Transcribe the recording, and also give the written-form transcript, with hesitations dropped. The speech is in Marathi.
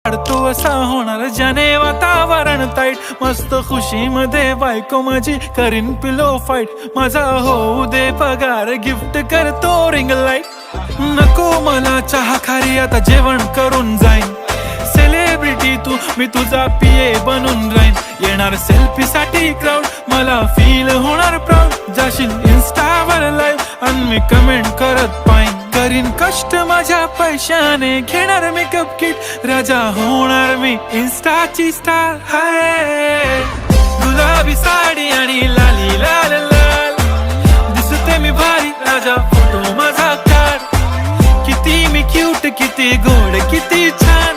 तू असा होणार ज्याने वातावरण ताईट, मस्त खुशी मध्ये बायको माझी करीन पिलो फाईट, माझा होऊ दे पगार गिफ्ट करतो रिंग लाईट, नको मला चहा खारी आता जेवण करून जाईन, सेलिब्रिटी तू मी तुझा पिये बनून राहीन, येणार सेल्फी साठी क्राऊड मला फील होणार प्राऊड, जाशील इन्स्टावर लाईव्ह आणि मी कमेंट करत पाईन, करीन कष्ट माझ्या पैशाने घेणार मेकअप किट, राजा होणार मी इन्स्टाची स्टार, हाय गुलाबी साडी आणि लाली लाल लाल दिसते मी भारी, राजा फोटो माझा काढ, किती मी क्यूट किती गोड किती छान,